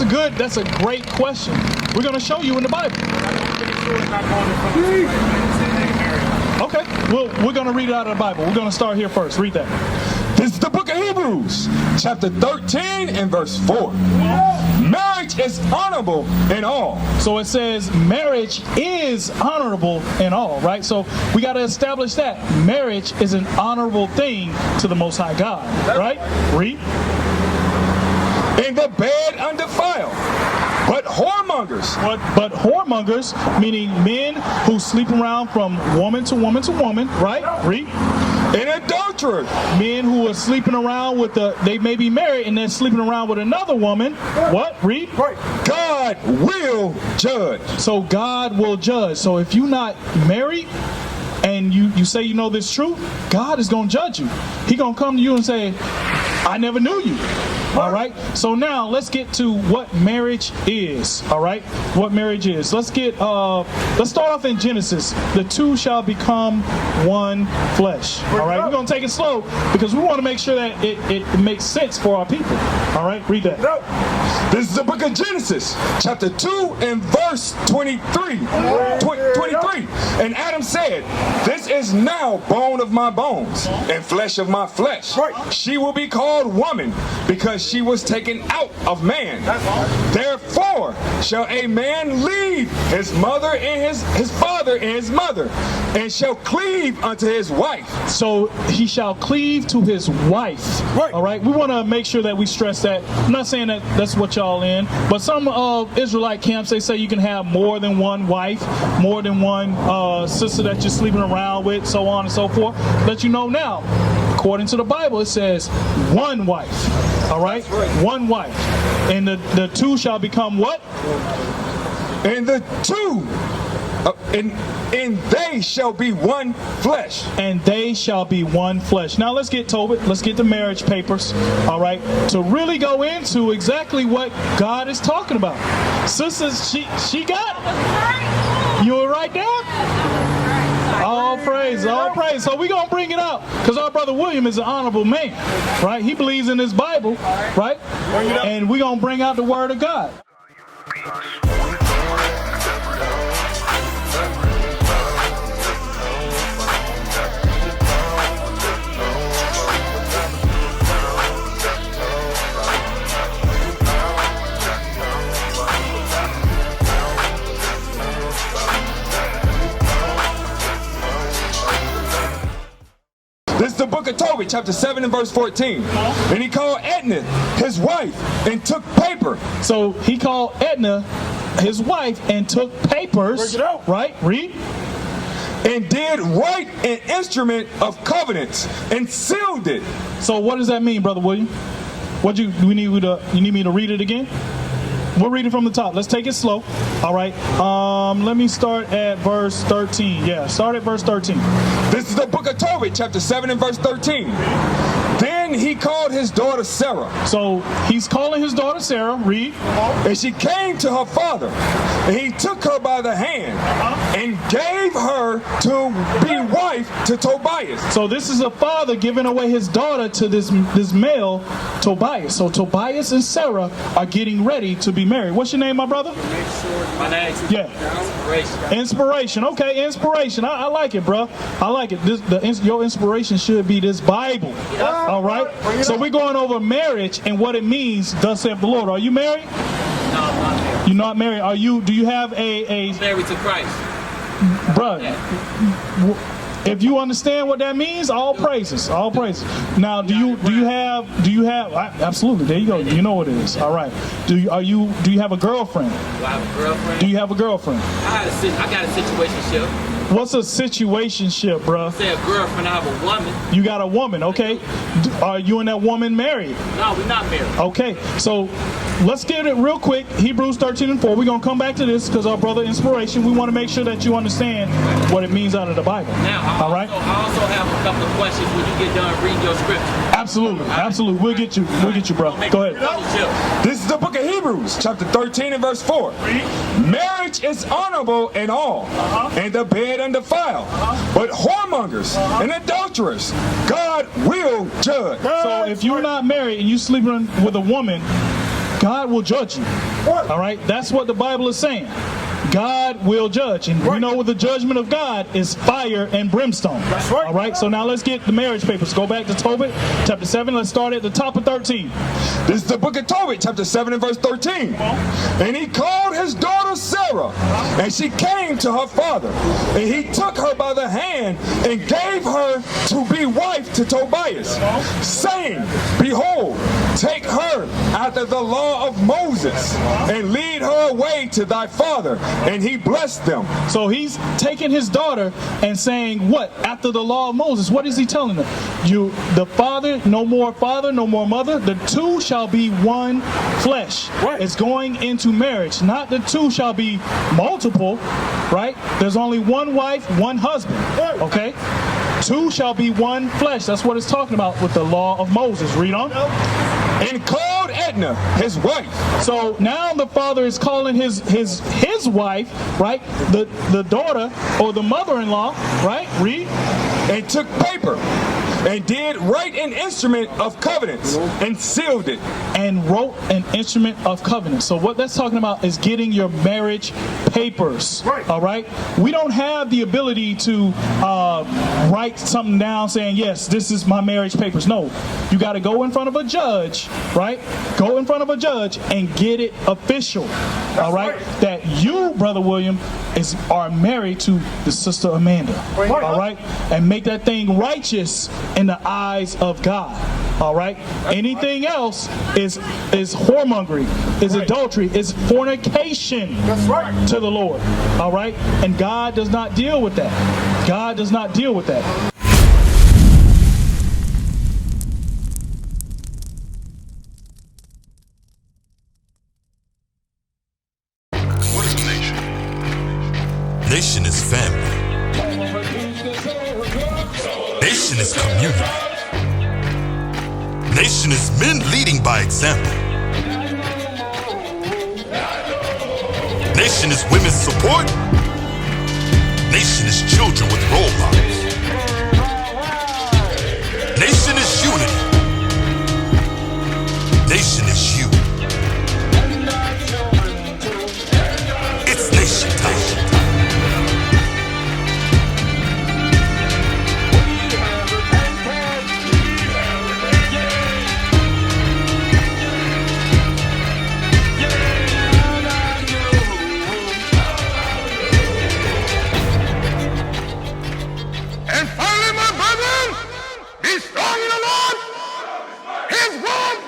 that's a great question. We're going to show you in the Bible. Okay, well, we're going to read it out of the Bible. We're going to start here first. Read that. This is the book of Hebrews, chapter 13 and verse 4. Marriage is honorable in all. So it says marriage is honorable in all, right? So we got to establish that marriage is an honorable thing to the Most High God, right? Read. In the bed undefiled, but whoremongers. But whoremongers, meaning men who sleep around from woman to woman to woman, right? Read. And adulterers. Men who are sleeping around with they may be married and they're sleeping around with another woman. What? Read. God will judge. So God will judge. So if you're not married and you say you know this truth, God is going to judge you. He's going to come to you and say, I never knew you. All right. So now let's get to what marriage is. All right. What marriage is. Let's start off in Genesis. The two shall become one flesh. All right. We're going to take it slow because we want to make sure that it makes sense for our people. All right. Read that. This is the book of Genesis, chapter 2 and verse 23. 23. And Adam said, this is now bone of my bones and flesh of my flesh. She will be called woman because she was taken out of man. Therefore shall a man leave his mother and his father and his mother, and shall cleave unto his wife. So he shall cleave to his wife. All right. We want to make sure that we stress that. I'm not saying that that's what y'all in, but some Israelite camps, they say you can have more than one wife, more than one sister that you're sleeping around with, so on and so forth. Let you know now, according to the Bible, it says one wife. All right? One wife. And the two shall become what? And the two, and they shall be one flesh. And they shall be one flesh. Now let's get Tobit. Let's get the marriage papers. All right? To really go into exactly what God is talking about. Sisters, she got it. You were right there? All praise, all praise. So we're going to bring it out because our brother William is an honorable man, right? He believes in his Bible, right? And we're going to bring out the word of God. This is the book of Tobit, chapter 7 and verse 14. And he called Edna his wife and took paper. So he called Edna his wife and took papers, right? Read. And did write an instrument of covenants and sealed it. So what does that mean, Brother William? You need me to read it again? We'll read it from the top. Let's take it slow. All right. Let me start at verse 13. Yeah, start at verse 13. This is the book of Tobit, chapter 7 and verse 13. Then he called his daughter Sarah. So he's calling his daughter Sarah. Read. And she came to her father, and he took her by the hand and gave her to be wife to Tobias. So this is a father giving away his daughter to this male, Tobias. So Tobias and Sarah are getting ready to be married. What's your name, my brother? My name? Yeah. Inspiration. Okay, inspiration. I like it, bro. I like it. Your inspiration should be this Bible. All right. So we're going over marriage and what it means. Thus saith the Lord. Are you married? No, I'm not married. You're not married. Are you? Do you have a? I'm married to Christ. Bruh. If you understand what that means, all praises, all praises. Now, do you have? Absolutely. There you go. You know what it is. All right. Do you have a girlfriend? Do I have a girlfriend? Do you have a girlfriend? I got a situationship. What's a situationship, bro? Say a girlfriend, I have a woman. You got a woman, okay? Are you and that woman married? No, we're not married. Okay, so let's get it real quick. Hebrews 13 and 4. We're going to come back to this because our brother Inspiration, we want to make sure that you understand what it means out of the Bible. Now, I also have a couple of questions when you get done reading your scripture. Absolutely, absolutely. We'll get you, bro. Go ahead. This is the book of Hebrews, chapter 13 and verse 4. Marriage is honorable in all, and the bed undefiled. But whoremongers and adulterers, God will judge. So if you're not married and you sleeping with a woman, God will judge you. All right, that's what the Bible is saying. God will judge, and we know what the judgment of God is: fire and brimstone. That's right. All right, so now let's get the marriage papers. Go back to Tobit, chapter 7. Let's start at the top of 13. This is the book of Tobit, chapter 7 and verse 13. And he called his daughter Sarah, and she came to her father. And he took her by the hand and gave her to be wife to Tobias, saying, Behold, take her after the law of Moses, and lead her away to thy father. And he blessed them. So he's taking his daughter and saying, what? After the law of Moses. What is he telling her? The father, no more mother. The two shall be one flesh. Right. It's going into marriage. Not the two shall be multiple, right? There's only one wife, one husband. Okay? Two shall be one flesh. That's what it's talking about with the law of Moses. Read on. And called Edna, his wife. So now the father is calling his wife, right? The daughter or the mother-in-law, right? Read. And took paper, and did write an instrument of covenants, and sealed it. And wrote an instrument of covenant. So what that's talking about is getting your marriage papers. Right. All right. We don't have the ability to write something down saying, yes, this is my marriage papers. No, you got to go in front of a judge, right? Go in front of a judge and get it official. All right. That you, Brother William, are married to the Sister Amanda. Right. All right. And make that thing righteous in the eyes of God. All right. Anything else is whoremongery, is adultery, is fornication. That's right. To the Lord. All right. And God does not deal with that. God does not deal with that. What is a nation? Nation is family. Nation is community. Nation is men leading by example. Nation is women's support. Nation is children with role models. Nation is unity. Nation is you. It's nation time. And finally, my brethren, be strong in the Lord, His word,